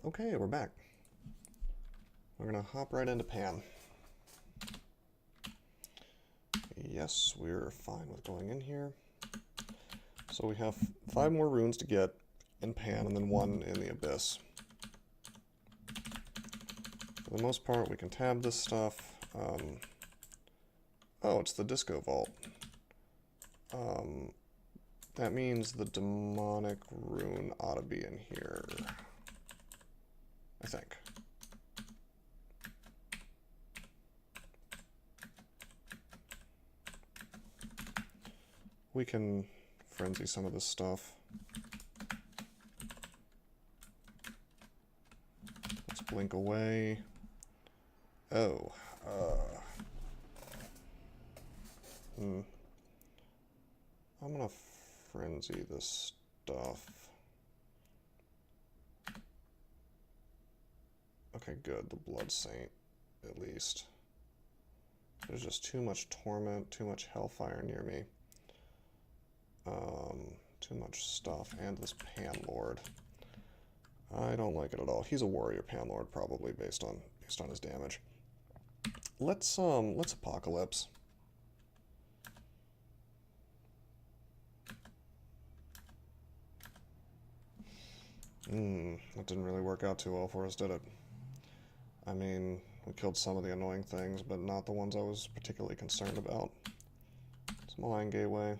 Okay, we're back. We're gonna hop right into Pan. Yes, we're fine with going in here. So we have 5 more runes to get in Pan and then 1 in the Abyss. For the most part, we can tab this stuff. Oh, it's the Disco Vault. That means the demonic rune ought to be in here, I think. We can frenzy some of this stuff. Let's blink away. Oh, I'm gonna frenzy this stuff. Okay, good, the Blood Saint, at least. There's just too much torment, too much hellfire near me. Too much stuff, and this Pan Lord. I don't like it at all. He's a warrior Pan Lord, probably based on his damage. Let's Apocalypse. That didn't really work out too well for us, did it? I mean, we killed some of the annoying things, but not the ones I was particularly concerned about. It's Malign Gateway.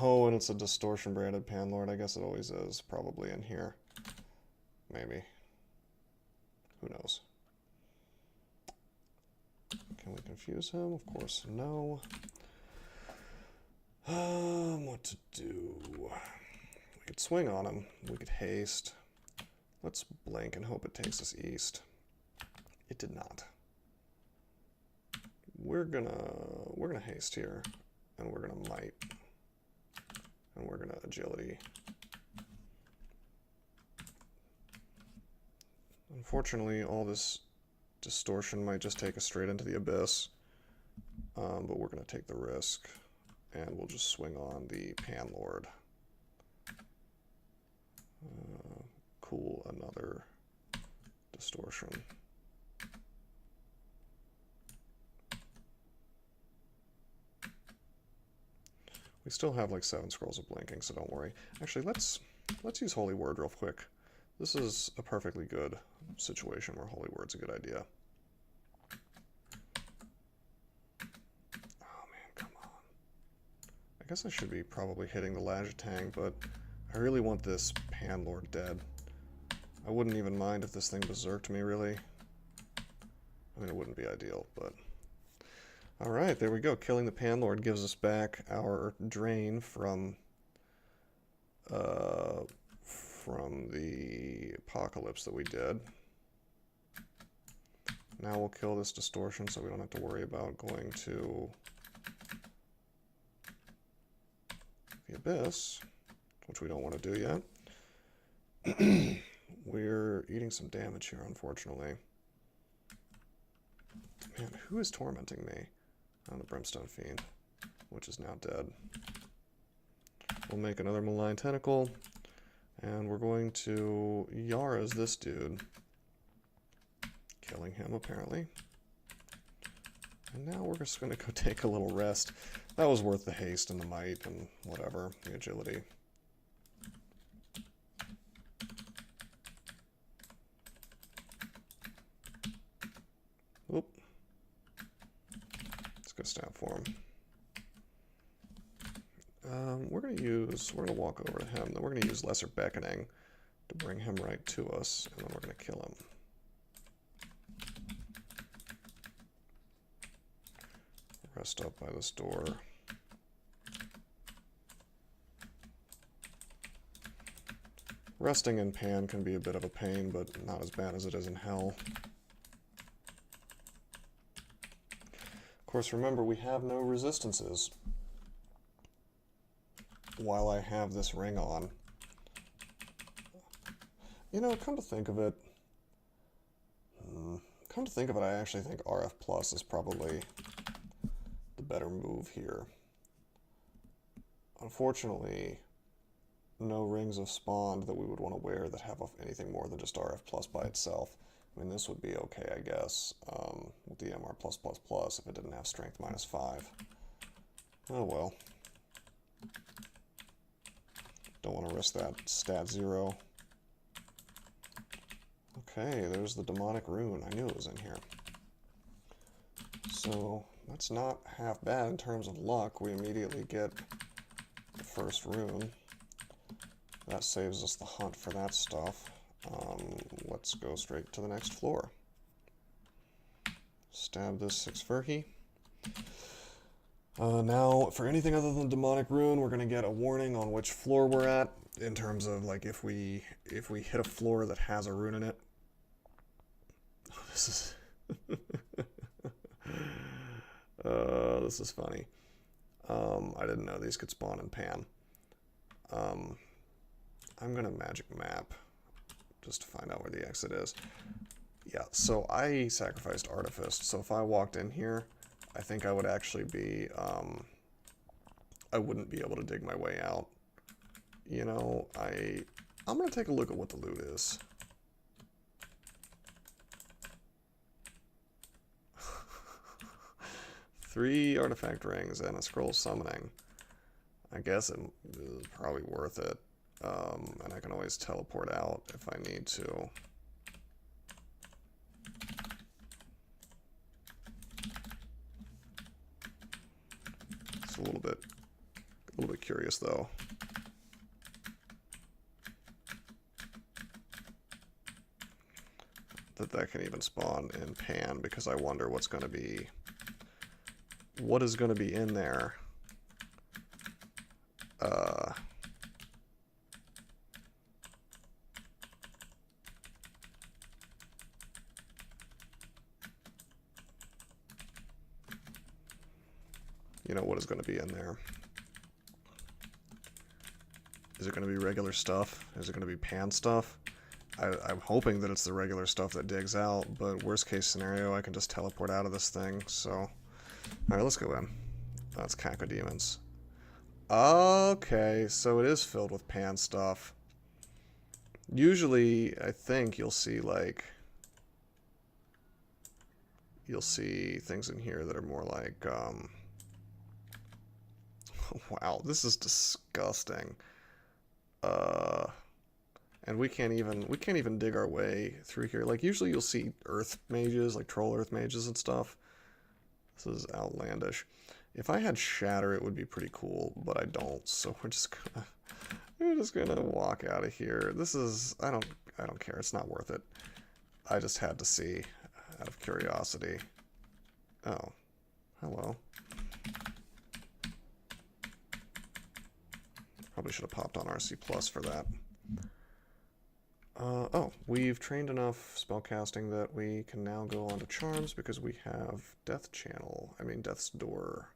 Oh, and it's a Distortion branded Panlord. I guess it always is. Probably in here. Maybe. Who knows? Can we confuse him? Of course, no. What to do? We could swing on him. We could haste. Let's blink and hope it takes us east. It did not. We're gonna haste here, and we're gonna might, and we're gonna agility. Unfortunately, all this distortion might just take us straight into the abyss, but we're gonna take the risk, and we'll just swing on the Panlord. Cool, another distortion. We still have like 7 scrolls of blinking, so don't worry. Actually, let's use Holy Word real quick. This is a perfectly good situation where Holy Word's a good idea. Oh man, come on. I guess I should be probably hitting the Lajatang, but I really want this Panlord dead. I wouldn't even mind if this thing berserked me, really. I mean, it wouldn't be ideal, but... Alright, there we go. Killing the Panlord gives us back our drain from the apocalypse that we did. Now we'll kill this distortion so we don't have to worry about going to the abyss, which we don't want to do yet. We're eating some damage here, unfortunately. Man, who is tormenting me? Oh, the Brimstone Fiend, which is now dead. We'll make another Malign Tentacle, and we're going to Yara's this dude. Killing him, apparently. And now we're just going to go take a little rest. That was worth the haste and the might and whatever, the agility. Oop. Let's go stab for him. We're gonna walk over to him, then we're gonna use Lesser Beckoning to bring him right to us, and then we're gonna kill him. Rest up by this door. Resting in Pan can be a bit of a pain, but not as bad as it is in Hell. Of course, remember, we have no resistances while I have this ring on. You know, come to think of it, I actually think RF Plus is probably the better move here. Unfortunately, no rings have spawned that we would want to wear that have anything more than just RF plus by itself. I mean, this would be okay, I guess, with the MR plus plus plus if it didn't have strength -5. Oh well. Don't want to risk that stat 0. Okay, there's the demonic rune. I knew it was in here. So, that's not half bad in terms of luck. We immediately get the first rune. That saves us the hunt for that stuff. Let's go straight to the next floor. Stab this 6 Furky. Now, for anything other than demonic rune, we're gonna get a warning on which floor we're at, in terms of like if we hit a floor that has a rune in it. Oh, this is this is funny. I didn't know these could spawn in Pan. I'm gonna magic map just to find out where the exit is. Yeah, so I sacrificed Artifice, so if I walked in here, I think I would actually be, I wouldn't be able to dig my way out. You know, I'm gonna take a look at what the loot is. Three artifact rings and a scroll summoning. I guess it is probably worth it. And I can always teleport out if I need to. It's a little bit curious though. That can even spawn in Pan, because I wonder what is going to be in there. You know, what is going to be in there? Is it going to be regular stuff? Is it going to be Pan stuff? I'm hoping that it's the regular stuff that digs out, but worst case scenario, I can just teleport out of this thing, so... Alright, let's go in. That's Cacodemons. Okay, so it is filled with Pan stuff. Usually, I think you'll see, like... You'll see things in here that are more like, Wow, this is disgusting. And we can't even dig our way through here. Like, usually you'll see earth mages, like troll earth mages and stuff. This is outlandish. If I had shatter, it would be pretty cool, but I don't. So we're just gonna walk out of here. This is, I don't care. It's not worth it. I just had to see out of curiosity. Oh, hello. Probably should have popped on RC Plus for that. Oh, we've trained enough spellcasting that we can now go on to Charms because we have Death's Door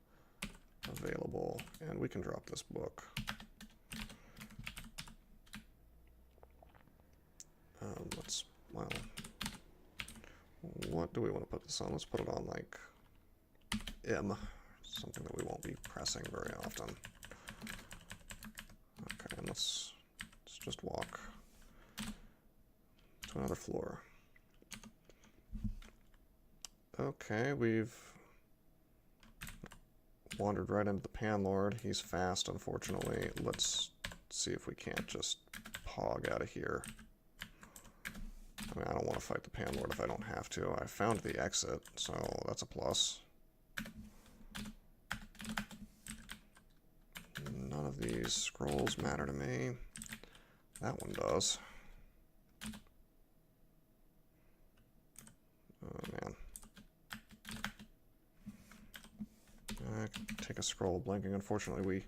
available, and we can drop this book. What do we want to put this on? Let's put it on, like, M. Something that we won't be pressing very often. Okay, and let's just walk to another floor. Okay, we've wandered right into the Panlord. He's fast, unfortunately. Let's see if we can't just pog out of here. I mean, I don't want to fight the Panlord if I don't have to. I found the exit, so that's a plus. None of these scrolls matter to me. That one does. Oh, man. I can take a scroll of blanking. Unfortunately, we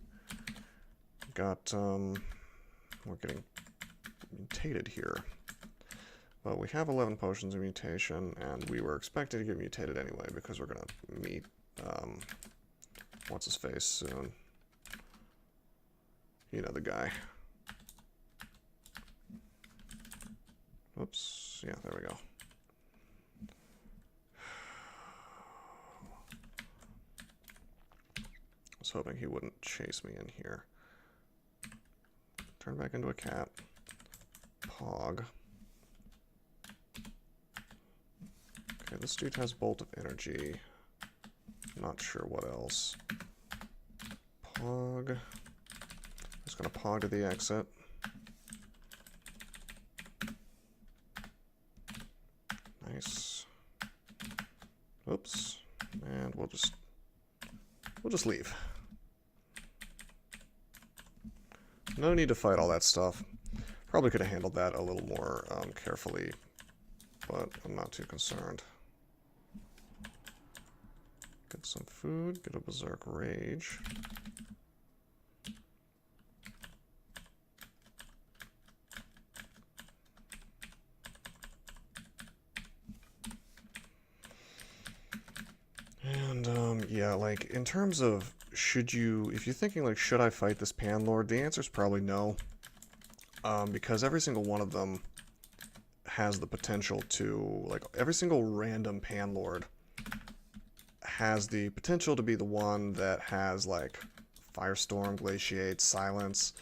got, we're getting mutated here. But we have 11 potions of mutation, and we were expecting to get mutated anyway, because we're going to meet, what's-his-face soon. You know the guy. Oops. Yeah, there we go. I was hoping he wouldn't chase me in here. Turn back into a cat. Pog. Okay, this dude has Bolt of Energy. Not sure what else. Pog. Just gonna pog to the exit. Nice. Oops. And we'll just leave. No need to fight all that stuff. Probably could have handled that a little more carefully, but I'm not too concerned. Get some food, get a Berserk Rage. And, yeah, like, in terms of, if you're thinking, like, should I fight this Panlord, the answer is probably no. Because every single one of them has the potential to, like, every single random Panlord has the potential to be the one that has, like, Firestorm, Glaciate, Silence.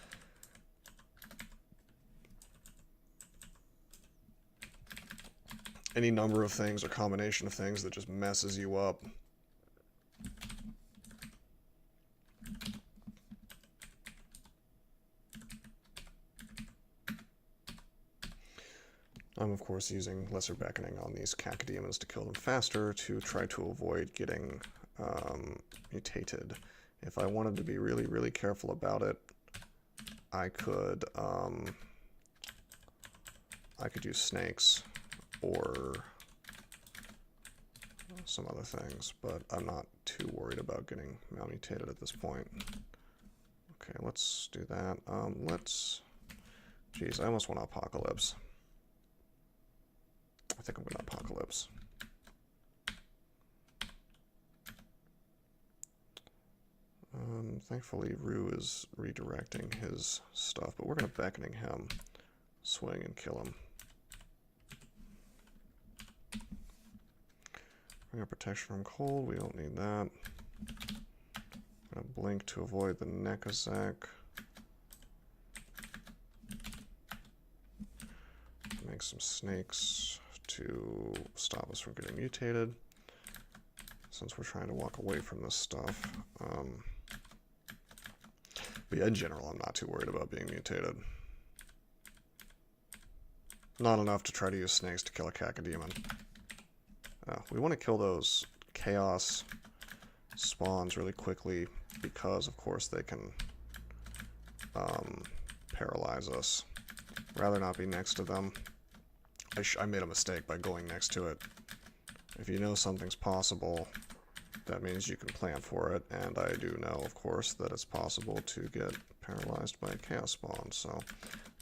Any number of things or combination of things that just messes you up. I'm, of course, using Lesser Beckoning on these Cacodemons to kill them faster to try to avoid getting mutated. If I wanted to be really, really careful about it, I could use snakes or some other things, but I'm not too worried about getting malmutated at this point. Okay, let's do that. Geez, I almost want Apocalypse. I think I'm going to Apocalypse. Thankfully, Rue is redirecting his stuff, but we're going to Beckoning him, swing, and kill him. Bring up Protection from Cold, we don't need that. I'm going to Blink to avoid the Nekazak. Make some snakes to stop us from getting mutated, since we're trying to walk away from this stuff. But yeah, in general, I'm not too worried about being mutated. Not enough to try to use snakes to kill a Cacodemon. We want to kill those Chaos spawns really quickly, because, of course, they can paralyze us. Rather not be next to them. I made a mistake by going next to it. If you know something's possible, that means you can plan for it, and I do know, of course, that it's possible to get paralyzed by a Chaos Spawn, so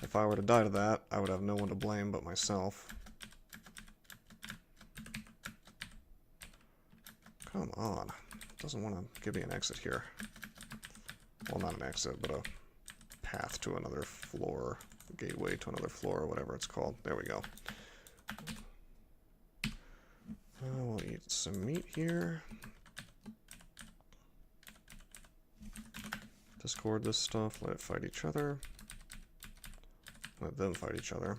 if I were to die to that, I would have no one to blame but myself. Come on. It doesn't want to give me an exit here. Well, not an exit, but a path to another floor. Gateway to another floor, or whatever it's called. There we go. We'll eat some meat here. Discord this stuff, let it fight each other. Let them fight each other.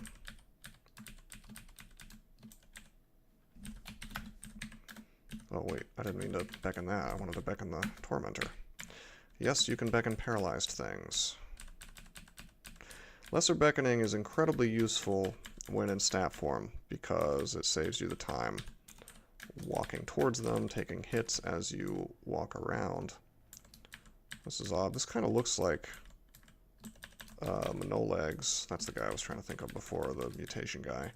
Oh wait, I didn't mean to beckon that. I wanted to beckon the Tormentor. Yes, you can beckon paralyzed things. Lesser Beckoning is incredibly useful when in stat form, because it saves you the time walking towards them, taking hits as you walk around. This is odd. This kind of looks like Manolegs. That's the guy I was trying to think of before, the mutation guy.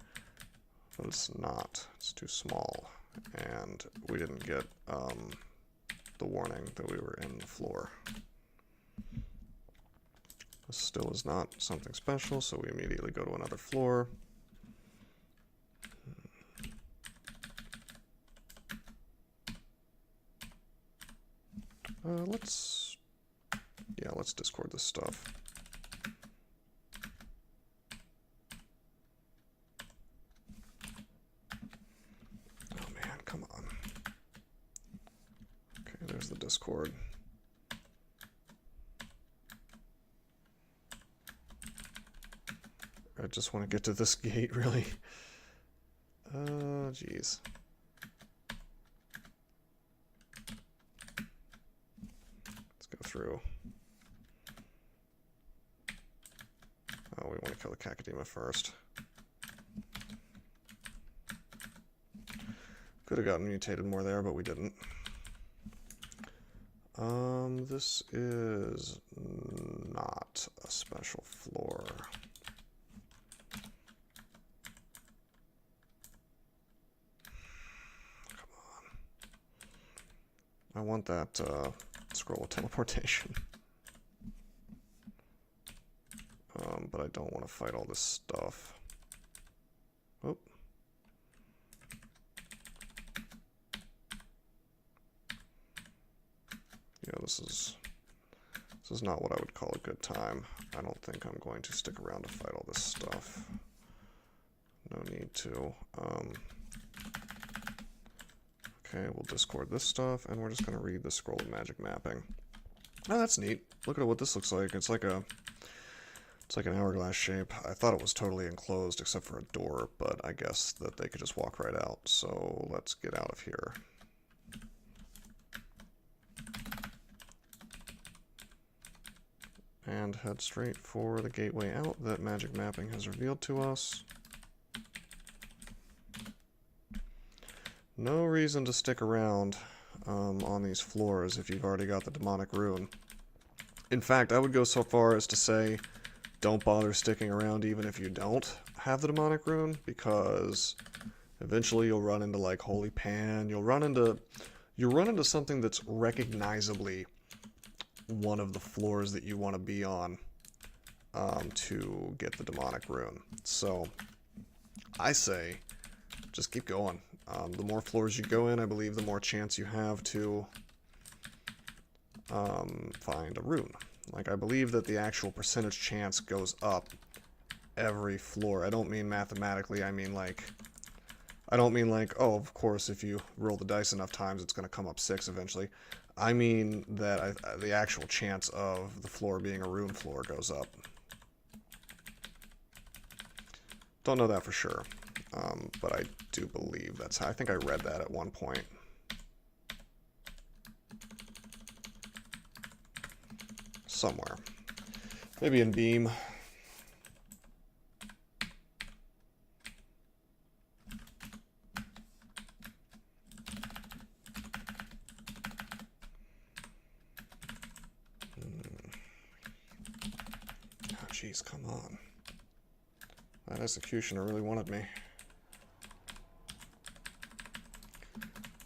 But it's not. It's too small. And we didn't get the warning that we were in the floor. This still is not something special, so we immediately go to another floor. Let's discord this stuff. Oh man, come on. Okay, there's the Discord. just want to get to this gate, really. Oh, jeez. Let's go through. Oh, we want to kill the Cacodemia first. Could have gotten mutated more there, but we didn't. This is not a special floor. Come on. I want that scroll of teleportation. But I don't want to fight all this stuff. Oh. Yeah, this is not what I would call a good time. I don't think I'm going to stick around to fight all this stuff. No need to. Okay, we'll discord this stuff, and we're just going to read the Scroll of Magic Mapping. Oh, that's neat. Look at what this looks like. It's like an hourglass shape. I thought it was totally enclosed except for a door, but I guess that they could just walk right out. So let's get out of here. And head straight for the gateway out that Magic Mapping has revealed to us. No reason to stick around on these floors if you've already got the Demonic Rune. In fact, I would go so far as to say don't bother sticking around even if you don't have the Demonic Rune, because eventually you'll run into like Holy Pan, you'll run into something that's recognizably one of the floors that you want to be on to get the Demonic Rune. So I say just keep going. The more floors you go in, I believe the more chance you have to find a rune. Like, I believe that the actual percentage chance goes up every floor. I don't mean mathematically, I don't mean like, oh, of course, if you roll the dice enough times, it's going to come up 6 eventually. I mean that the actual chance of the floor being a rune floor goes up. Don't know that for sure, but I do believe that's how. I think I read that at one point. Somewhere. Maybe in Beam. Oh, jeez, come on. That executioner really wanted me.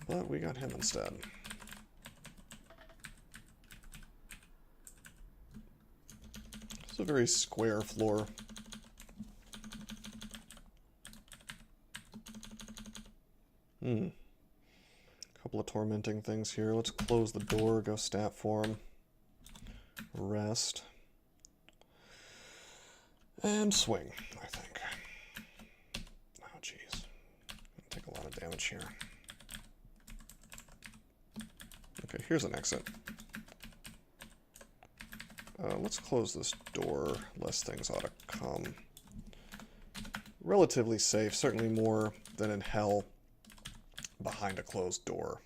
But we got him instead. It's a very square floor. Couple of tormenting things here. Let's close the door, go stat form, rest, and swing, I think. Oh, jeez. Take a lot of damage here. Okay, here's an exit. Let's close this door. Less things ought to come. Relatively safe, certainly more than in hell behind a closed door.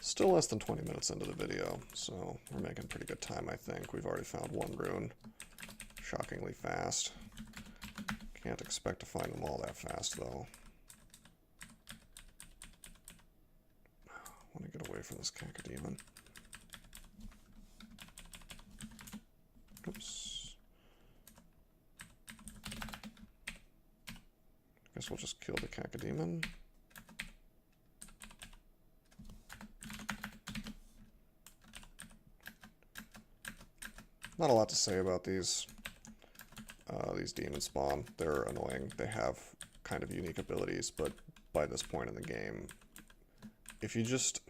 Still less than 20 minutes into the video, so we're making pretty good time, I think. We've already found one rune. Shockingly fast. Can't expect to find them all that fast, though. I want to get away from this Cacodemon. Oops. Guess we'll just kill the Cacodemon. Not a lot to say about these demon spawn. They're annoying. They have kind of unique abilities, but by this point in the game, if you just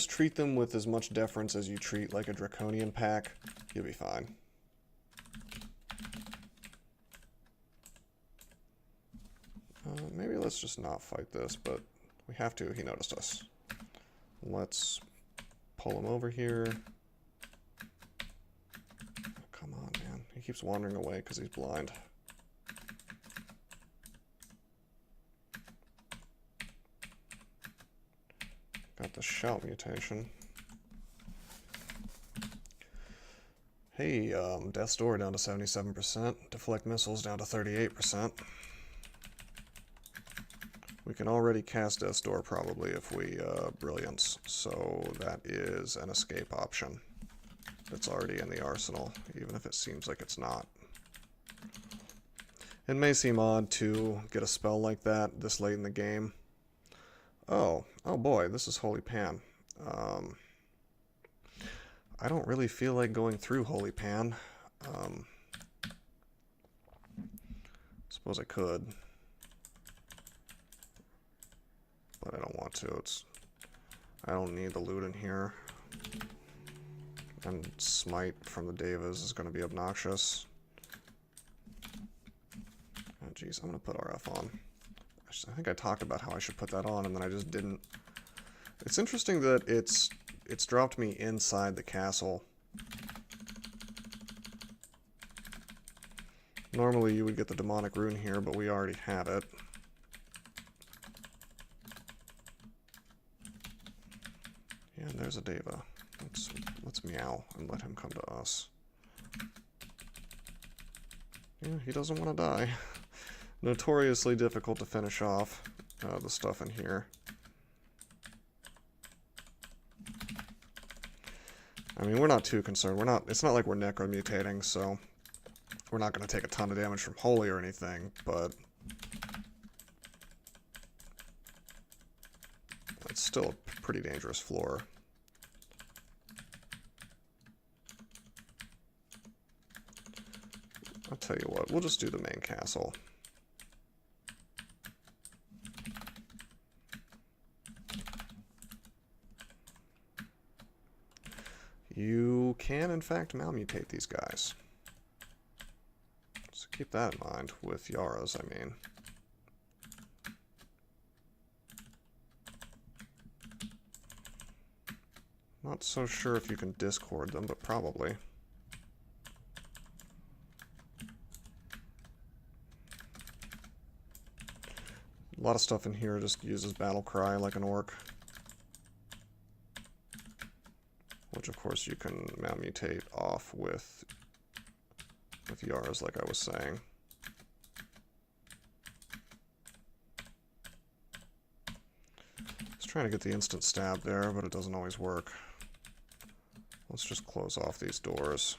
treat them with as much deference as you treat like a draconian pack, you'll be fine. Maybe let's just not fight this, but we have to. He noticed us. Let's pull him over here. keeps wandering away because he's blind. Got the shout mutation. Hey, Death's Door down to 77%. Deflect missiles down to 38%. We can already cast Death's Door probably if we Brilliance, so that is an escape option. That's already in the arsenal, even if it seems like it's not. It may seem odd to get a spell like that this late in the game. Oh boy, this is Holy Pan. I don't really feel like going through Holy Pan. Suppose I could. But I don't want to. I don't need the loot in here. And Smite from the Devas is going to be obnoxious. Oh geez, I'm going to put RF on. I think I talked about how I should put that on, and then I just didn't. It's interesting that it's dropped me inside the castle. Normally you would get the demonic rune here, but we already have it. Yeah, and there's a Deva. Let's meow and let him come to us. Yeah, he doesn't want to die. Notoriously difficult to finish off the stuff in here. I mean, we're not too concerned. It's not like we're necromutating, so we're not going to take a ton of damage from Holy or anything, but it's still a pretty dangerous floor. I'll tell you what, we'll just do the main castle. You can, in fact, malmutate these guys. So keep that in mind with Yaras, I mean. Not so sure if you can discord them, but probably. A lot of stuff in here just uses Battle Cry like an orc. Which, of course, you can malmutate off with Yaras, like I was saying. I was trying to get the instant stab there, but it doesn't always work. Let's just close off these doors.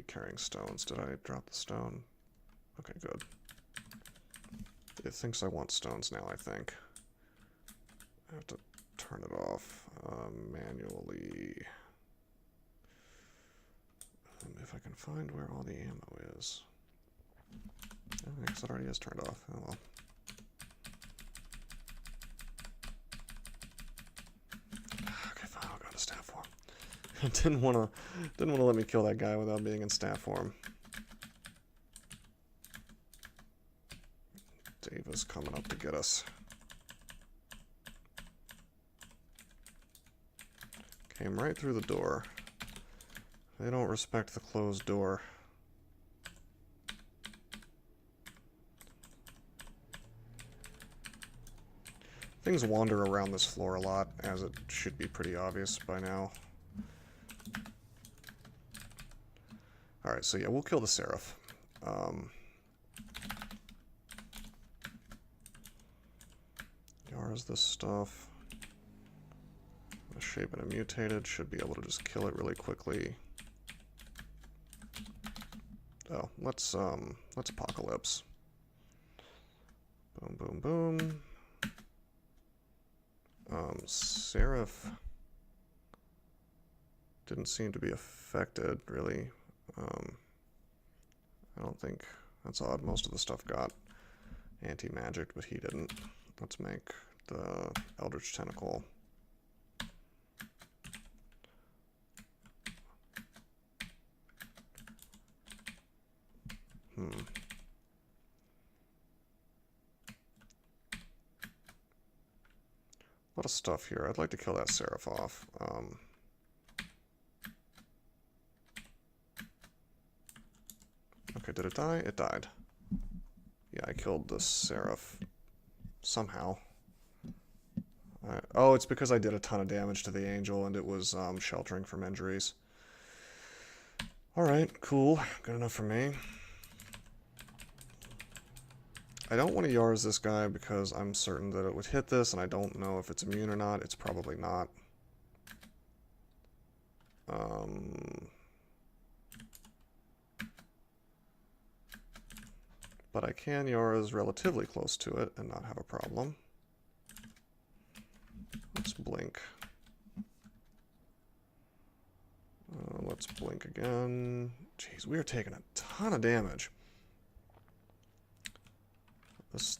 Carrying stones. Did I drop the stone? Okay, good. It thinks I want stones now, I think. I have to turn it off manually. If I can find where all the ammo is. I guess it already is turned off. Oh well. Okay, fine, I'll go to staff form. didn't want to let me kill that guy without being in staff form. Deva's coming up to get us. Came right through the door. They don't respect the closed door. Things wander around this floor a lot, as it should be pretty obvious by now. Alright, so yeah, we'll kill the Seraph. Yara's this stuff. The shape and a mutated should be able to just kill it really quickly. Oh, let's Apocalypse. Boom, boom, boom. Seraph didn't seem to be affected, really. I don't think that's odd. Most of the stuff got anti-magic, but he didn't. Let's make the Eldritch Tentacle. lot of stuff here. I'd like to kill that Seraph off. Okay, did it die? It died. Yeah, I killed the Seraph somehow. Oh, it's because I did a ton of damage to the Angel and it was sheltering from injuries. Alright, cool. Good enough for me. I don't want to Yars this guy because I'm certain that it would hit this, and I don't know if it's immune or not. It's probably not. But I can Yars relatively close to it and not have a problem. Let's blink. Let's blink again. Jeez, we are taking a ton of damage.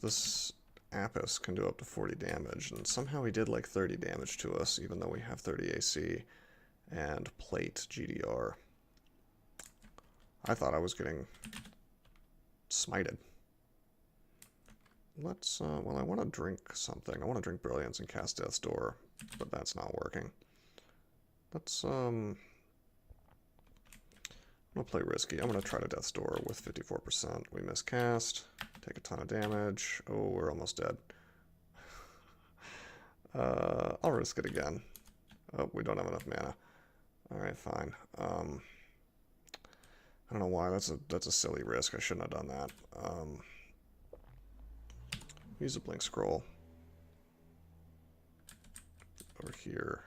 This Apis can do up to 40 damage, and somehow he did like 30 damage to us, even though we have 30 AC and plate GDR. I thought I was getting smited. Let's, well, I want to drink something. I want to drink Brilliance and cast Death's Door, but that's not working. Let's, I'm going to play risky. I'm going to try to Death's Door with 54%. We miscast. Take a ton of damage. Oh, we're almost dead. I'll risk it again. Oh, we don't have enough mana. Alright, fine. I don't know why. That's a silly risk. I shouldn't have done that. Use a blink scroll. Over here.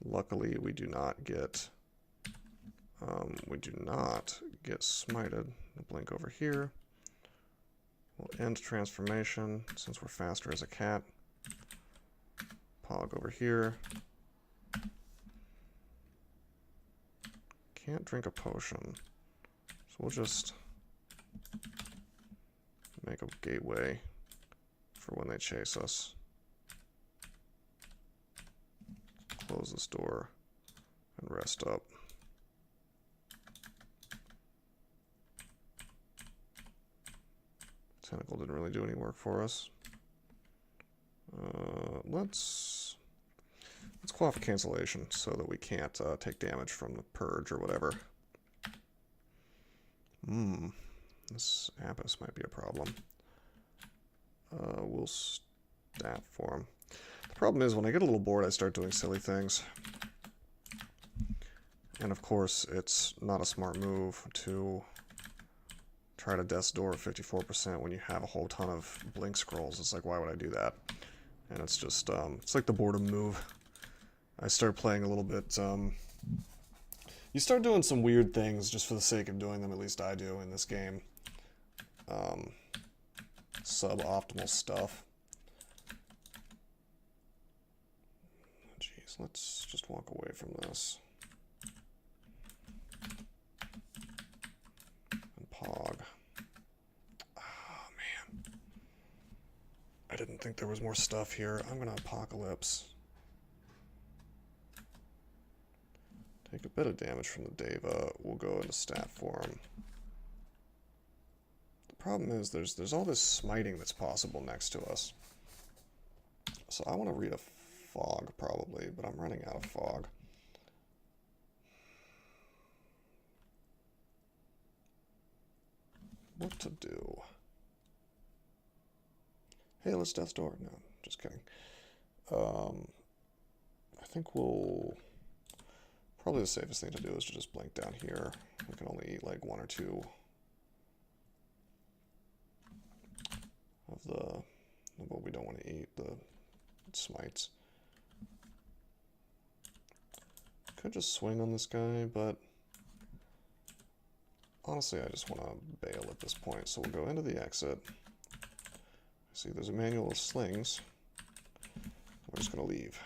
Luckily, we do not get smited. Blink over here. We'll end transformation since we're faster as a cat. Pog over here. Can't drink a potion, so we'll just make a gateway for when they chase us. Close this door and rest up. Tentacle didn't really do any work for us. Let's quaff cancellation so that we can't take damage from the purge or whatever. This Apis might be a problem. We'll stat for him. The problem is when I get a little bored, I start doing silly things. And of course, it's not a smart move to try to Death's Door 54% when you have a whole ton of blink scrolls. It's like, why would I do that? And it's just, it's like the boredom move. I start playing a little bit, you start doing some weird things just for the sake of doing them, at least I do in this game. Suboptimal stuff. Jeez, let's just walk away from this. Pog. Oh, man. I didn't think there was more stuff here. I'm gonna Apocalypse. Take a bit of damage from the Deva. We'll go into stat form. The problem is there's all this smiting that's possible next to us. So I want to read a Fog probably, but I'm running out of Fog. What to do? Hey, let's Death's Door. No, just kidding. I think we'll... Probably the safest thing to do is to just blink down here. We can only eat like one or two of what we don't want to eat, the smites. Could just swing on this guy, but honestly I just want to bail at this point, so we'll go into the exit. See, there's a manual of slings. We're just going to leave.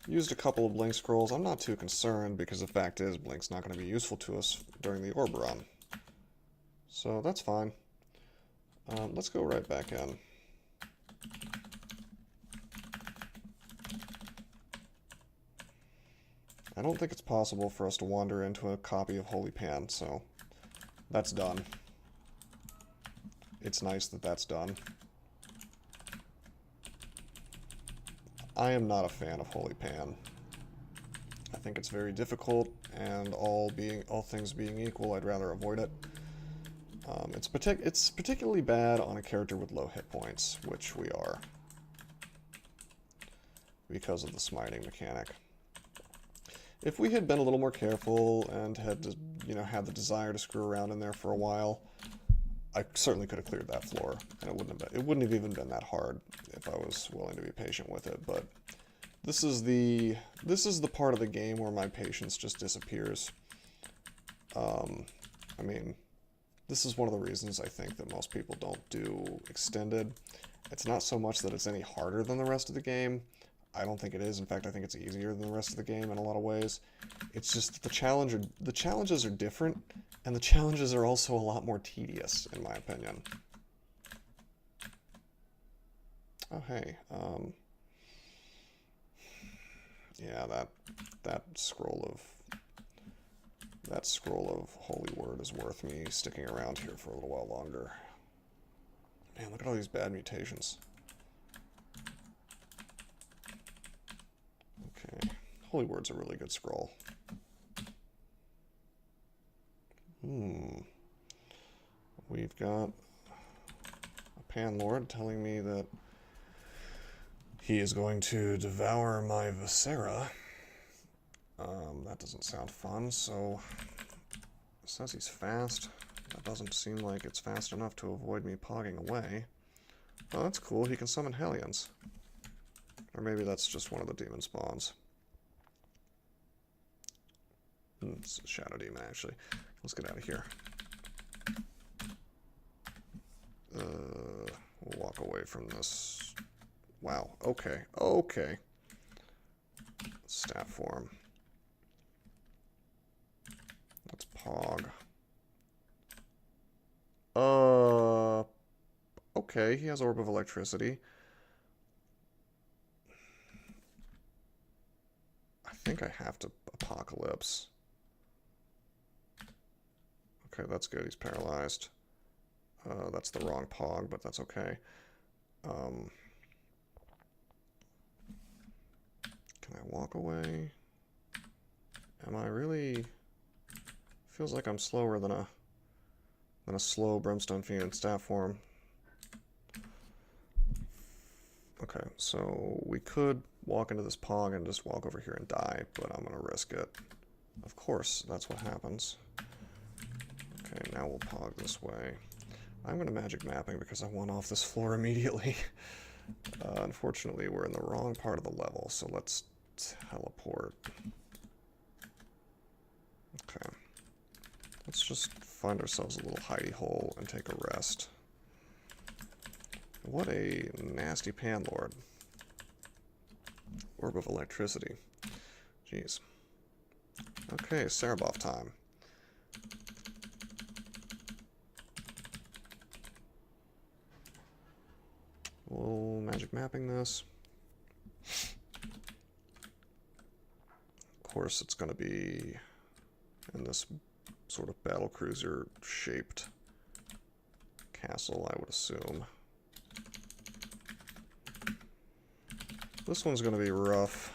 Used a couple of blink scrolls. I'm not too concerned because the fact is blink's not going to be useful to us during the orb run. So that's fine. Let's go right back in. I don't think it's possible for us to wander into a copy of Holy Pan, so that's done. It's nice that that's done. I am not a fan of Holy Pan. I think it's very difficult, and all things being equal, I'd rather avoid it. It's particularly bad on a character with low hit points, which we are, because of the smiting mechanic. If we had been a little more careful and had had the desire to screw around in there for a while, I certainly could have cleared that floor, and it wouldn't have even been that hard if I was willing to be patient with it. But this is the part of the game where my patience just disappears. I mean, this is one of the reasons I think that most people don't do extended. It's not so much that it's any harder than the rest of the game. I don't think it is. In fact, I think it's easier than the rest of the game in a lot of ways. It's just that the challenges are different, and the challenges are also a lot more tedious, in my opinion. Oh, hey. Yeah, that scroll of Holy Word is worth me sticking around here for a little while longer. Man, look at all these bad mutations. Okay, Holy Word's a really good scroll. We've got a Pan Lord telling me that he is going to devour my Viscera. That doesn't sound fun, so it says he's fast. That doesn't seem like it's fast enough to avoid me pogging away. Oh, that's cool. He can summon Hellions. Or maybe that's just one of the demon spawns. It's a Shadow Demon, actually. Let's get out of here. We'll walk away from this. Wow, okay, okay. Staff form. Let's pog. Okay, he has Orb of Electricity. I think I have to Apocalypse. Okay, that's good. He's paralyzed. That's the wrong pog, but that's okay. Can I walk away? Am I really... Feels like I'm slower than a slow Brimstone Fiend in staff form. Okay, so we could walk into this pog and just walk over here and die, but I'm gonna risk it. Of course, that's what happens. Okay, now we'll pog this way. I'm gonna magic mapping because I want off this floor immediately. Unfortunately, we're in the wrong part of the level, so let's teleport. Okay. Let's just find ourselves a little hidey hole and take a rest. What a nasty Panlord. Orb of Electricity. Jeez. Okay, Cerebuff time. We'll magic mapping this. Of course, it's going to be in this sort of battlecruiser shaped castle, I would assume. This one's going to be rough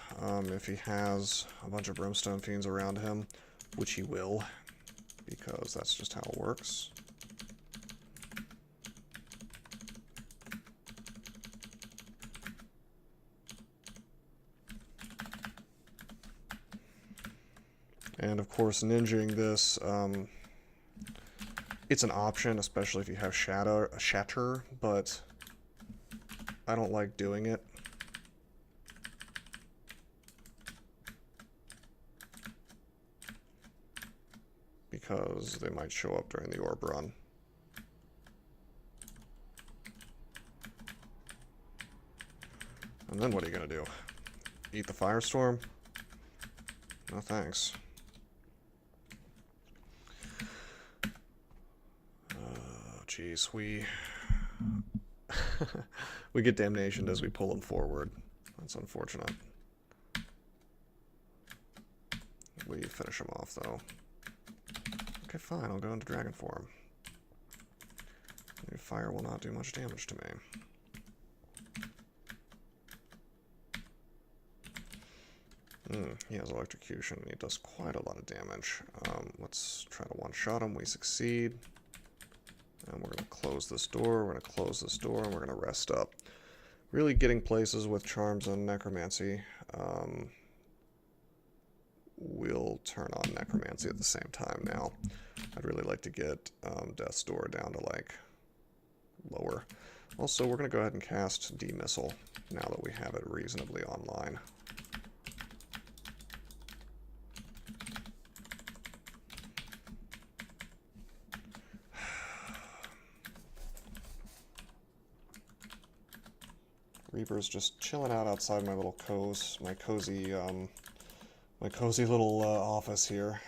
if he has a bunch of Brimstone Fiends around him, which he will, because that's just how it works. And of course, ninjaing this, it's an option, especially if you have Shatter, but I don't like doing it. Because they might show up during the orb run. And then what are you going to do? Eat the Firestorm? No thanks. Jeez, we we get damnationed as we pull him forward. That's unfortunate. We finish him off, though. Okay, fine, I'll go into dragon form. Your fire will not do much damage to me. He has electrocution. He does quite a lot of damage. Let's try to one-shot him. We succeed. And we're going to close this door. We're going to close this door, and we're going to rest up. Really getting places with charms and necromancy. We'll turn on necromancy at the same time now. I'd really like to get Death's Door down to, like, lower. Also, we're going to go ahead and cast Demissile now that we have it reasonably online. Reaper's just chilling out outside my little my cozy little office here.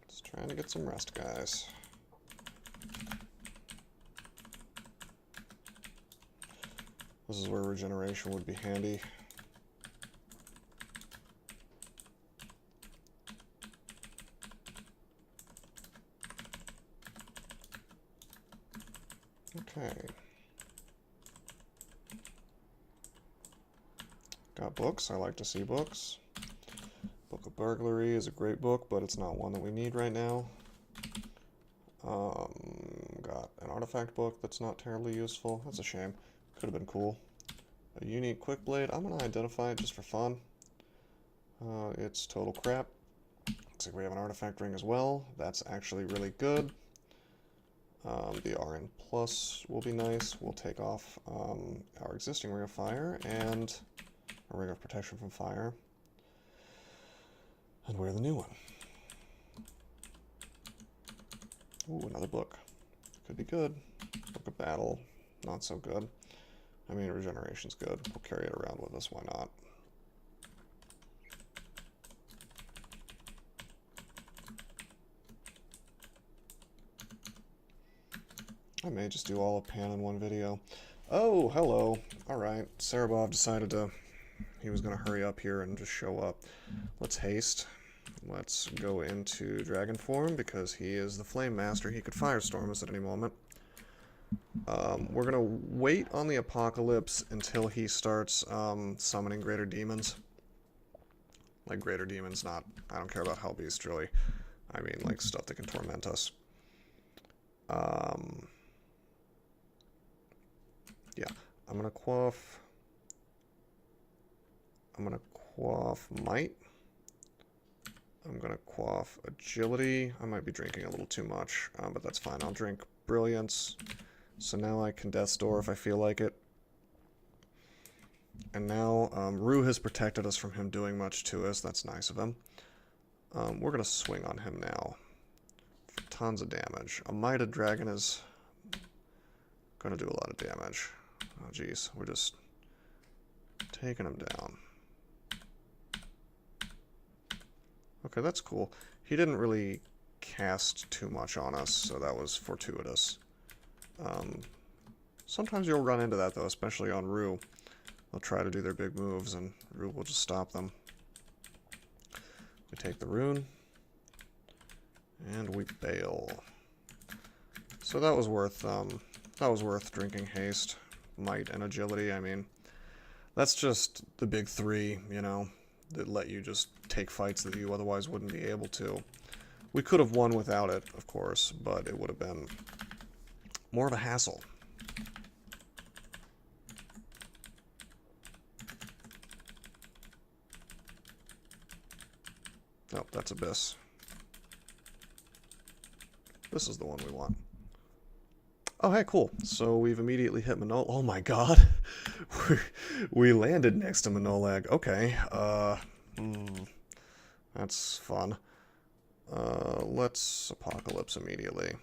Just trying to get some rest, guys. This is where regeneration would be handy. Okay. Got books. I like to see books. Book of Burglary is a great book, but it's not one that we need right now. Got an artifact book that's not terribly useful. That's a shame. Could have been cool. A unique quick blade. I'm going to identify it just for fun. It's total crap. Looks like we have an artifact ring as well. That's actually really good. The RN Plus will be nice. We'll take off our existing Ring of Fire and a Ring of Protection from Fire. And wear the new one. Ooh, another book. Could be good. Book of Battle, not so good. I mean, Regeneration's good. We'll carry it around with us, why not? I may just do all of Pan in one video. Oh, hello. Alright, Cerebov decided he was going to hurry up here and just show up. Let's haste. Let's go into Dragon form, because he is the Flame Master. He could Firestorm us at any moment. We're going to wait on the Apocalypse until he starts summoning Greater Demons. Like Greater Demons, not... I don't care about Hellbeast, really. I mean, like, stuff that can torment us. Yeah, I'm going to quaff... I'm going to quaff Might. I'm going to quaff Agility. I might be drinking a little too much, but that's fine. I'll drink Brilliance. So now I can Death's Door if I feel like it. And now Rue has protected us from him doing much to us. That's nice of him. We're going to swing on him now. For tons of damage. A Mighted Dragon is going to do a lot of damage. Oh, geez. We're just taking him down. Okay, that's cool. He didn't really cast too much on us, so that was fortuitous. Sometimes you'll run into that, though, especially on Rue. They'll try to do their big moves, and Rue will just stop them. We take the rune, and we bail. So that was worth drinking haste, might, and agility. I mean, that's just the big three, you know, that let you just take fights that you otherwise wouldn't be able to. We could have won without it, of course, but it would have been more of a hassle. Nope, that's Abyss. This is the one we want. Oh, hey, cool. So we've immediately hit Manol. Oh my god. We landed next to Manolag. Okay. That's fun. Let's Apocalypse immediately.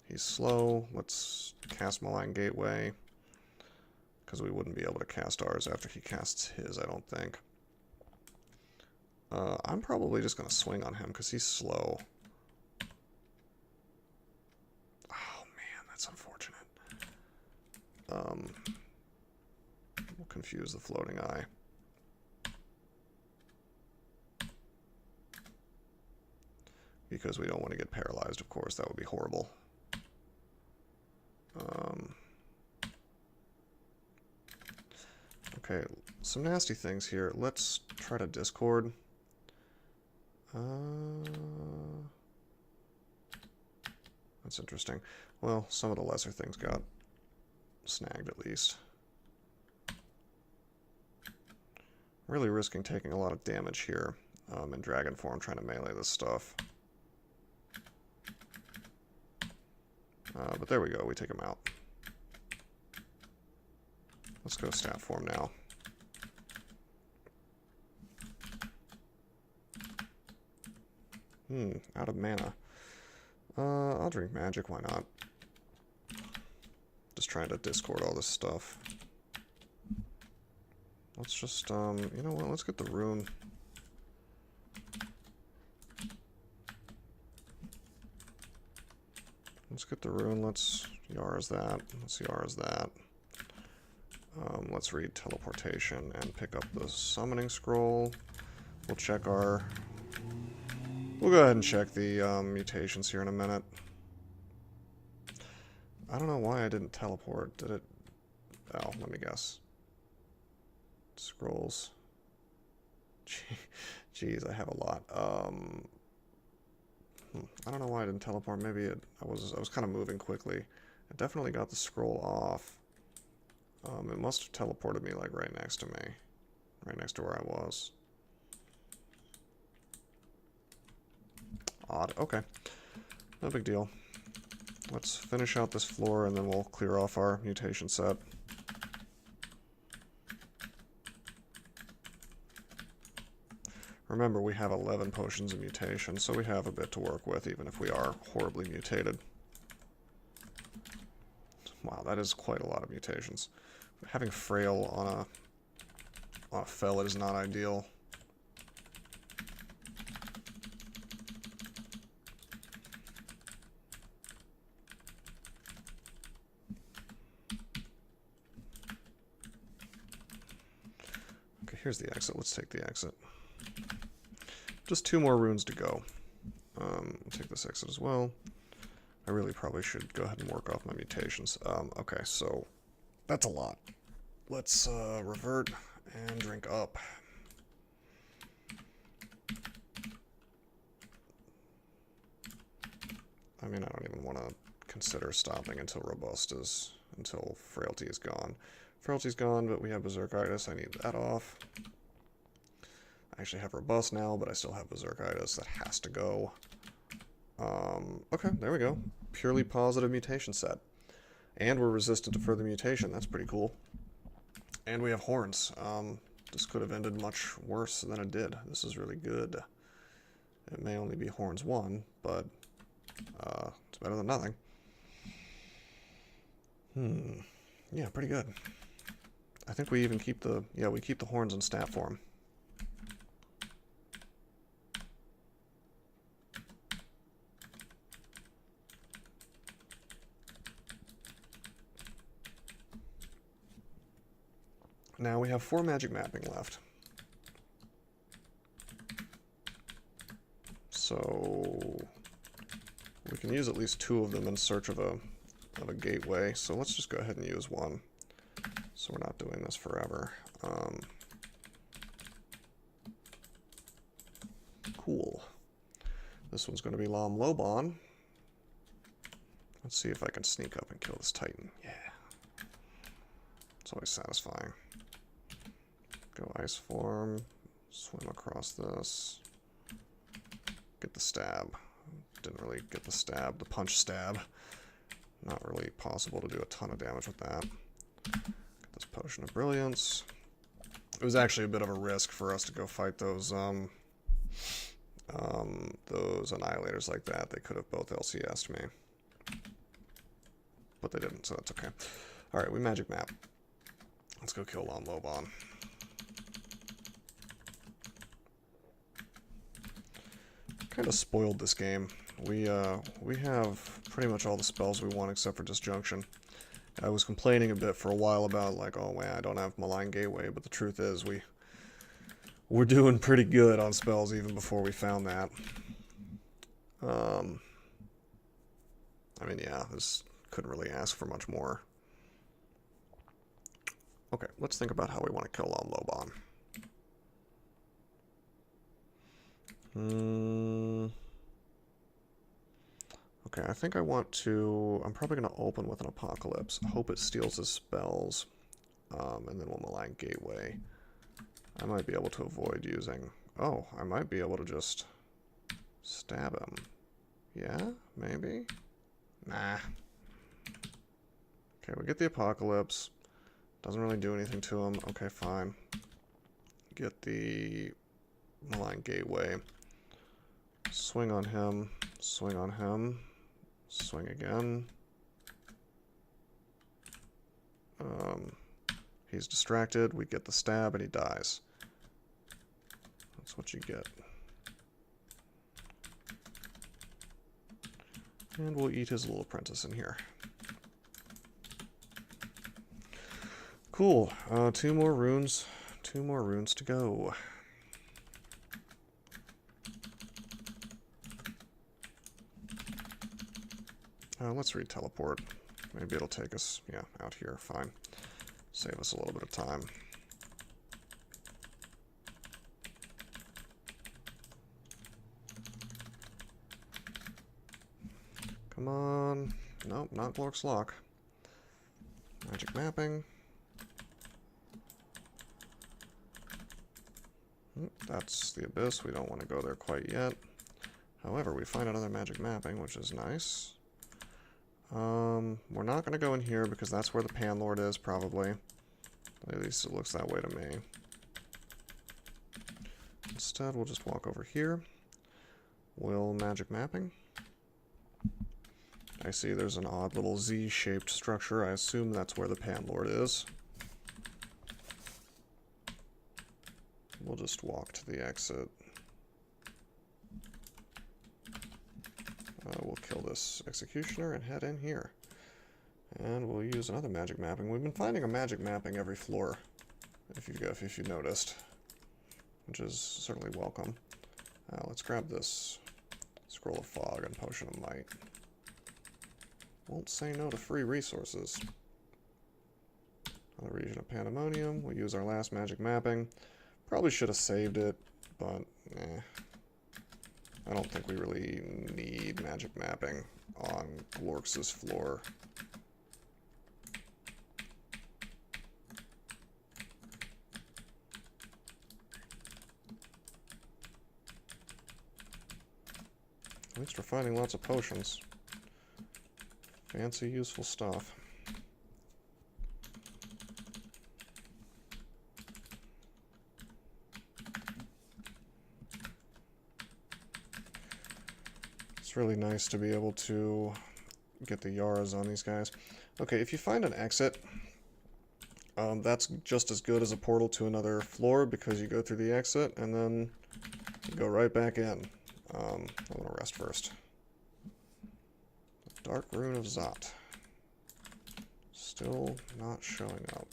He's slow. Let's cast Malign Gateway. Because we wouldn't be able to cast ours after he casts his, I don't think. I'm probably just going to swing on him because he's slow. Oh, man, that's unfortunate. We'll confuse the Floating Eye. Because we don't want to get paralyzed, of course. That would be horrible. Okay, some nasty things here. Let's try to Discord. That's interesting. Well, some of the lesser things got snagged at least. Really risking taking a lot of damage here in dragon form trying to melee this stuff. But there we go, we take him out. Let's go stat form now. Out of mana. I'll drink magic, why not? Just trying to Discord all this stuff. Let's just, you know what, let's get the rune. Let's get the rune, let's Yara's that, let's Yara's that. Let's read teleportation and pick up the summoning scroll. We'll check our... We'll go ahead and check the mutations here in a minute. I don't know why I didn't teleport. Did it? Oh, let me guess. Scrolls. Jeez, I have a lot. I don't know why I didn't teleport. Maybe I was kind of moving quickly. I definitely got the scroll off. It must have teleported me like right next to me. Right next to where I was. Odd. Okay. No big deal. Let's finish out this floor and then we'll clear off our mutation set. Remember, we have 11 potions of mutation, so we have a bit to work with, even if we are horribly mutated. Wow, that is quite a lot of mutations. Having Frail on a Felid is not ideal. Okay, here's the exit. Let's take the exit. Just 2 more runes to go. We'll take this exit as well. I really probably should go ahead and work off my mutations. Okay, so that's a lot. Let's revert and drink up. I mean, I don't even want to consider stopping until until Frailty is gone. Frailty's gone, but we have Berserkitis. I need that off. I actually have Robust now, but I still have Berserkitis. That has to go. Okay, there we go. Purely positive mutation set. And we're resistant to further mutation. That's pretty cool. And we have horns. This could have ended much worse than it did. This is really good. It may only be horns 1, but it's better than nothing. Yeah, pretty good. I think we even keep the... Yeah, we keep the horns in stat form. Now we have 4 magic mapping left. So we can use at least 2 of them in search of a gateway. So let's just go ahead and use 1. So we're not doing this forever. Cool. This one's going to be Lam Lobon. Let's see if I can sneak up and kill this Titan. Yeah. It's always satisfying. Go ice form, swim across this, get the stab. Didn't really get the stab, the punch stab. Not really possible to do a ton of damage with that. Get this Potion of Brilliance. It was actually a bit of a risk for us to go fight those annihilators like that. They could have both LCS'd me. But they didn't, so that's okay. Alright, we magic map. Let's go kill Lam Lobon. Kind of spoiled this game. We have pretty much all the spells we want except for Disjunction. I was complaining a bit for a while about like, oh man, I don't have Malign Gateway, but the truth is we're doing pretty good on spells even before we found that. I mean, yeah, this couldn't really ask for much more. Okay, let's think about how we want to kill Lobon. Okay, I think I want to... I'm probably going to open with an Apocalypse. Hope it steals his spells. And then we'll Malign Gateway. I might be able to avoid using... Oh, I might be able to just stab him. Yeah? Maybe? Nah. Okay, we get the Apocalypse. Doesn't really do anything to him. Okay, fine. Get the Malign Gateway. Swing on him. Swing on him. Swing again. He's distracted. We get the stab and he dies. That's what you get. And we'll eat his little apprentice in here. Cool. 2 more runes. 2 more runes to go. Let's read teleport. Maybe it'll take us, yeah, out here. Fine. Save us a little bit of time. Come on. Nope, not Glork's Lock. Magic mapping. That's the Abyss. We don't want to go there quite yet. However, we find another magic mapping, which is nice. We're not going to go in here because that's where the Panlord is, probably. At least it looks that way to me. Instead, we'll just walk over here. We'll magic mapping. I see there's an odd little Z-shaped structure. I assume that's where the Panlord is. We'll just walk to the exit. We'll kill this Executioner and head in here. And we'll use another magic mapping. We've been finding a magic mapping every floor, if you noticed, which is certainly welcome. Let's grab this Scroll of Fog and Potion of Might. Won't say no to free resources. Another region of Pandemonium. We'll use our last magic mapping. Probably should have saved it, but I don't think we really need magic mapping on Glork's floor. At least we're finding lots of potions. Fancy, useful stuff. It's really nice to be able to get the Yaras on these guys. Okay, if you find an exit, that's just as good as a portal to another floor because you go through the exit and then you go right back in. I'm going to rest first. Dark Rune of Zot. Still not showing up.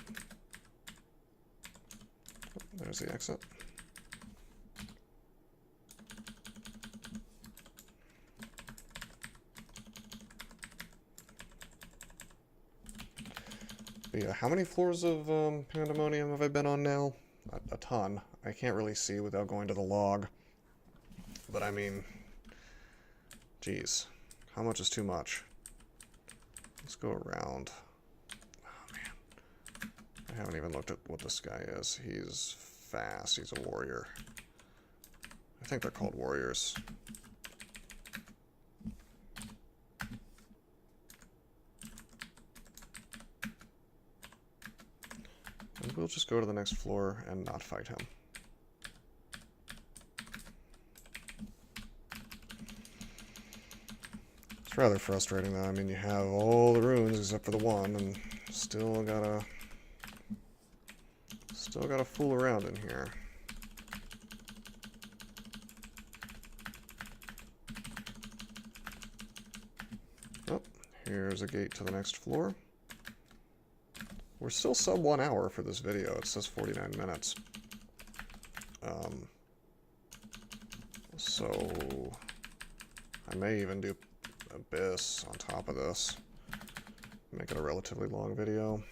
Oh, there's the exit. But yeah, how many floors of Pandemonium have I been on now? A ton. I can't really see without going to the log. But I mean, geez, how much is too much? Let's go around. Oh man, I haven't even looked at what this guy is. He's fast. He's a warrior. I think they're called warriors. And we'll just go to the next floor and not fight him. It's rather frustrating though. I mean, you have all the runes except for the one, and still gotta fool around in here. Oh, here's a gate to the next floor. We're still sub 1 hour for this video. It says 49 minutes. So I may even do Abyss on top of this. Make it a relatively long video.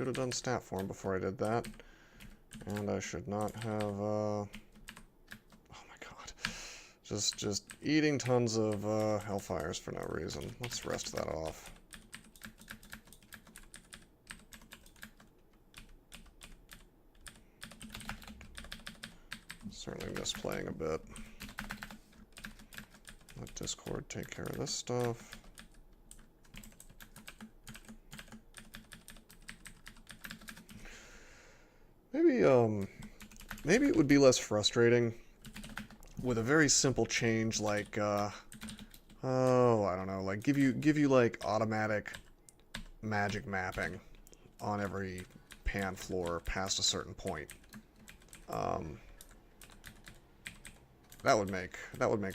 should have done stat form before I did that. And I should not have, oh my god. Just eating tons of Hellfires for no reason. Let's rest that off. Certainly misplaying a bit. Let Discord take care of this stuff. Maybe it would be less frustrating with a very simple change like, oh, I don't know, like give you like automatic magic mapping on every pan floor past a certain point. That would make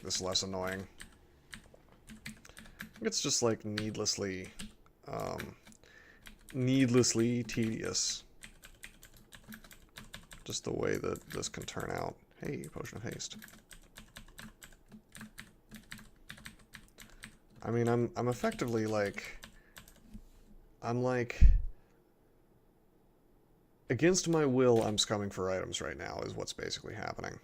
this less annoying. I think it's just like needlessly tedious. Just the way that this can turn out. Hey, Potion of Haste. I mean, I'm effectively like, I'm like, against my will, I'm scumming for items right now, is what's basically happening.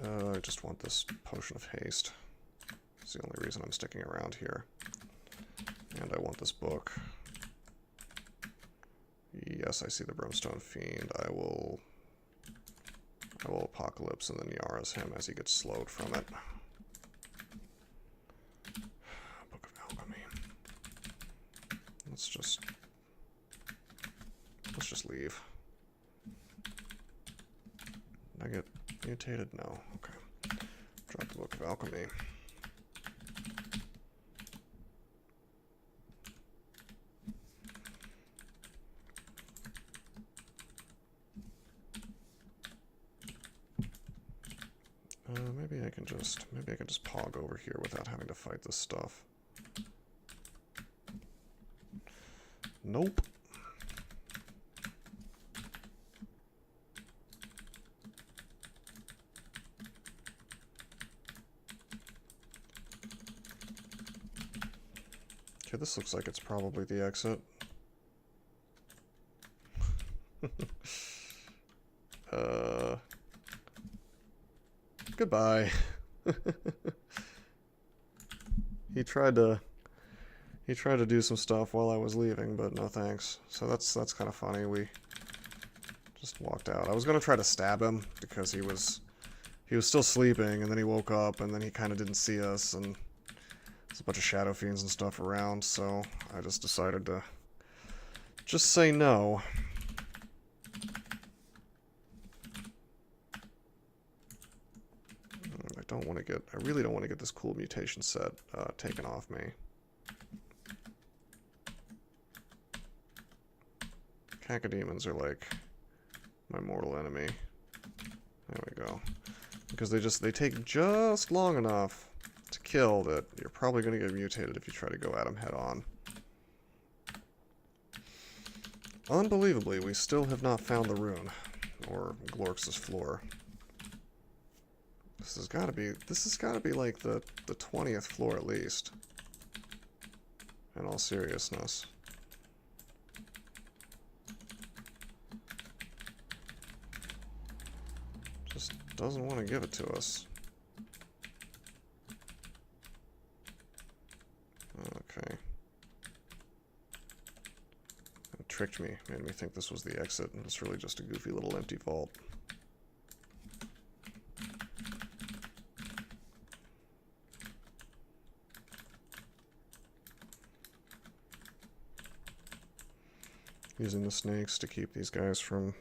I just want this Potion of Haste. It's the only reason I'm sticking around here. And I want this book. Yes, I see the Brimstone Fiend. I will Apocalypse and then Yara's him as he gets slowed from it. Book of Alchemy. Let's just leave. Did I get mutated? No. Okay. Drop the Book of Alchemy. Maybe I can just pog over here without having to fight this stuff. Nope. Okay, this looks like it's probably the exit. Goodbye. He tried to do some stuff while I was leaving, but no thanks. So that's kind of funny. We just walked out. I was gonna try to stab him because he was still sleeping, and then he woke up, and then he kind of didn't see us, and there's a bunch of Shadow Fiends and stuff around. So I just decided to just say no. I really don't want to get this cool mutation set taken off me. Cacodemons are like my mortal enemy. There we go. Because they take just long enough to kill that you're probably going to get mutated if you try to go at them head on. Unbelievably, we still have not found the rune, or Glorx's floor. This has got to be like the 20th floor at least. In all seriousness. Just doesn't want to give it to us. Okay. It tricked me, made me think this was the exit, and it's really just a goofy little empty vault. Using the snakes to keep these guys from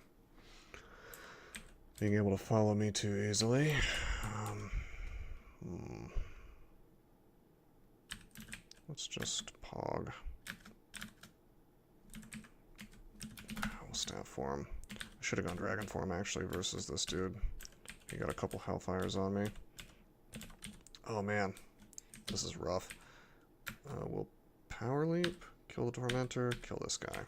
being able to follow me too easily. Let's just pog. We'll stab for him. I should have gone dragon form actually versus this dude. He got a couple Hellfires on me. Oh man, this is rough. We'll power leap, kill the Tormentor, kill this guy.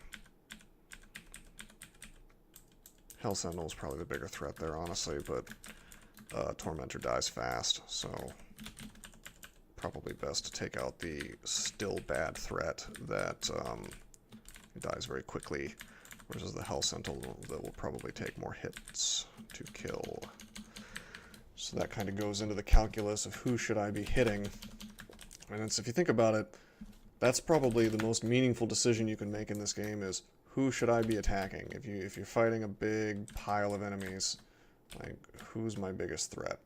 Hell Sentinel is probably the bigger threat there, honestly, but Tormentor dies fast, so probably best to take out the still bad threat that dies very quickly, versus the Hell Sentinel that will probably take more hits to kill. So that kind of goes into the calculus of who should I be hitting. And it's, if you think about it, that's probably the most meaningful decision you can make in this game is who should I be attacking? If you're fighting a big pile of enemies, like, who's my biggest threat?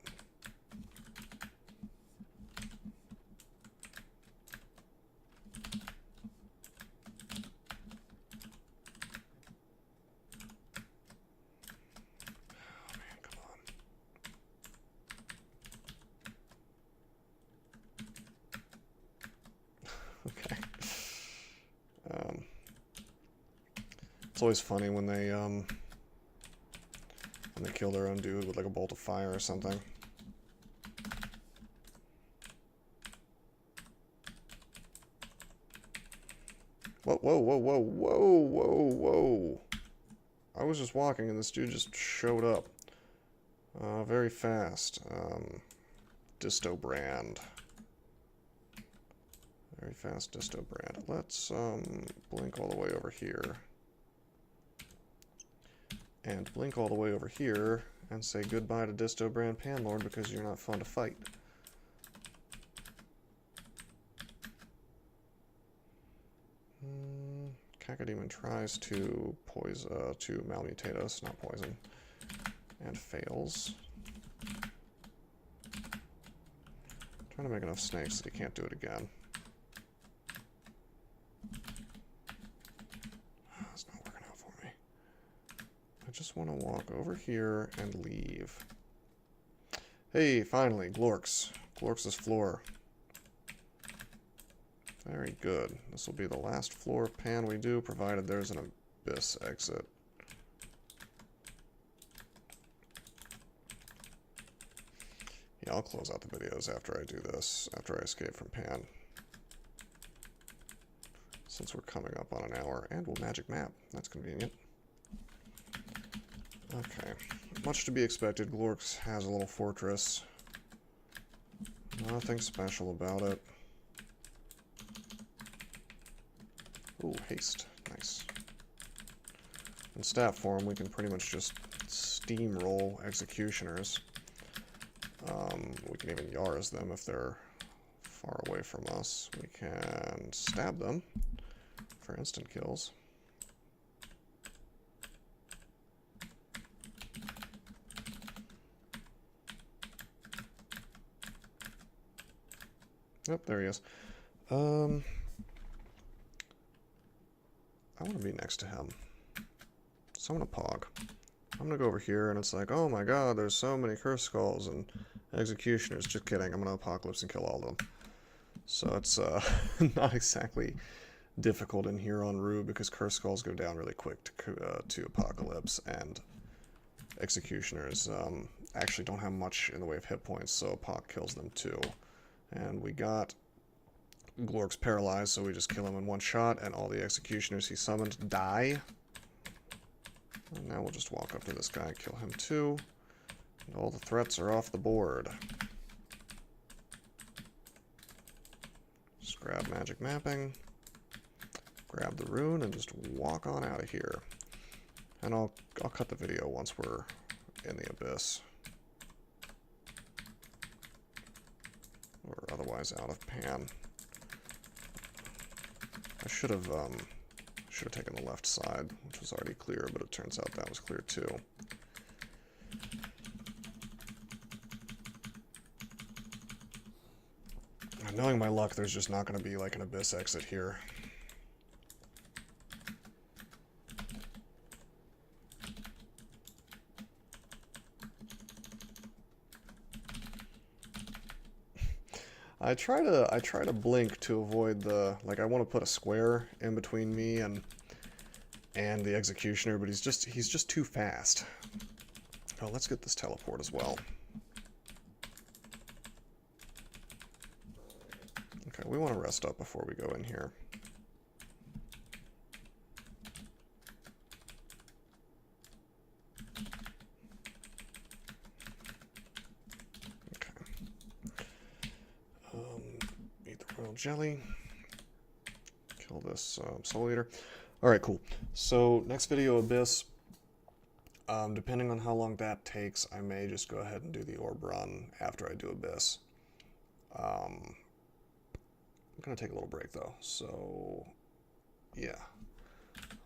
It's always funny when they kill their own dude with like a bolt of fire or something. Whoa, whoa, whoa, whoa, whoa, whoa, whoa. I was just walking and this dude just showed up. Very fast. Disto brand. Very fast disto brand. Let's blink all the way over here. And blink all the way over here and say goodbye to Disto Brand Panlord because you're not fun to fight. Cacodemon tries to malmutate us, not poison, and fails. Trying to make enough snakes that he can't do it again. It's not working out for me. I just want to walk over here and leave. Hey, finally, Glorx. Glorx's floor. Very good. This will be the last floor pan we do, provided there's an abyss exit. Yeah, I'll close out the videos after I do this, after I escape from pan. Since we're coming up on an hour, and we'll magic map. That's convenient. Okay, much to be expected. Glorx has a little fortress. Nothing special about it. Ooh, haste. Nice. In stat form, we can pretty much just steamroll executioners. We can even Yars them if they're far away from us. We can stab them for instant kills. Yep, there he is. I want to be next to him. So I'm going to pog. I'm going to go over here, and it's like, oh my god, there's so many Curse Skulls and Executioners. Just kidding, I'm going to Apocalypse and kill all of them. So it's not exactly difficult in here on Rue, because Curse Skulls go down really quick to Apocalypse, and Executioners actually don't have much in the way of hit points, so Apoc kills them too. And we got Glorx paralyzed, so we just kill him in one shot, and all the Executioners he summoned die. And now we'll just walk up to this guy, kill him too. And all the threats are off the board. Just grab magic mapping, grab the rune, and just walk on out of here. And I'll cut the video once we're in the abyss. Or otherwise out of pan. I should have taken the left side, which was already clear, but it turns out that was clear too. And knowing my luck, there's just not going to be like an abyss exit here. I try to blink to avoid the, like, I want to put a square in between me and the Executioner, but he's just too fast. Oh, let's get this teleport as well. Okay, we want to rest up before we go in here. little jelly. Kill this Soul Eater. Alright, cool. So, next video, Abyss. Depending on how long that takes, I may just go ahead and do the Orb Run after I do Abyss. I'm going to take a little break, though. So, yeah.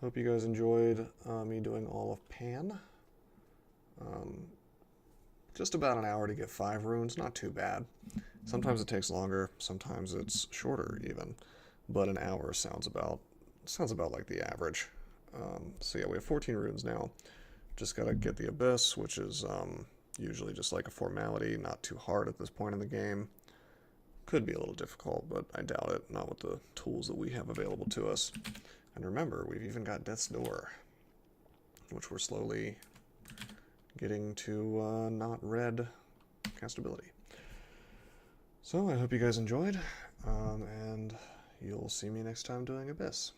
Hope you guys enjoyed me doing all of Pan. Just about an hour to get 5 runes, not too bad. Sometimes it takes longer, sometimes it's shorter even, but an hour sounds about like the average. So yeah, we have 14 runes now. Just gotta get the Abyss, which is usually just like a formality, not too hard at this point in the game. Could be a little difficult, but I doubt it, not with the tools that we have available to us. And remember, we've even got Death's Door, which we're slowly getting to not red castability. So I hope you guys enjoyed, and you'll see me next time doing Abyss.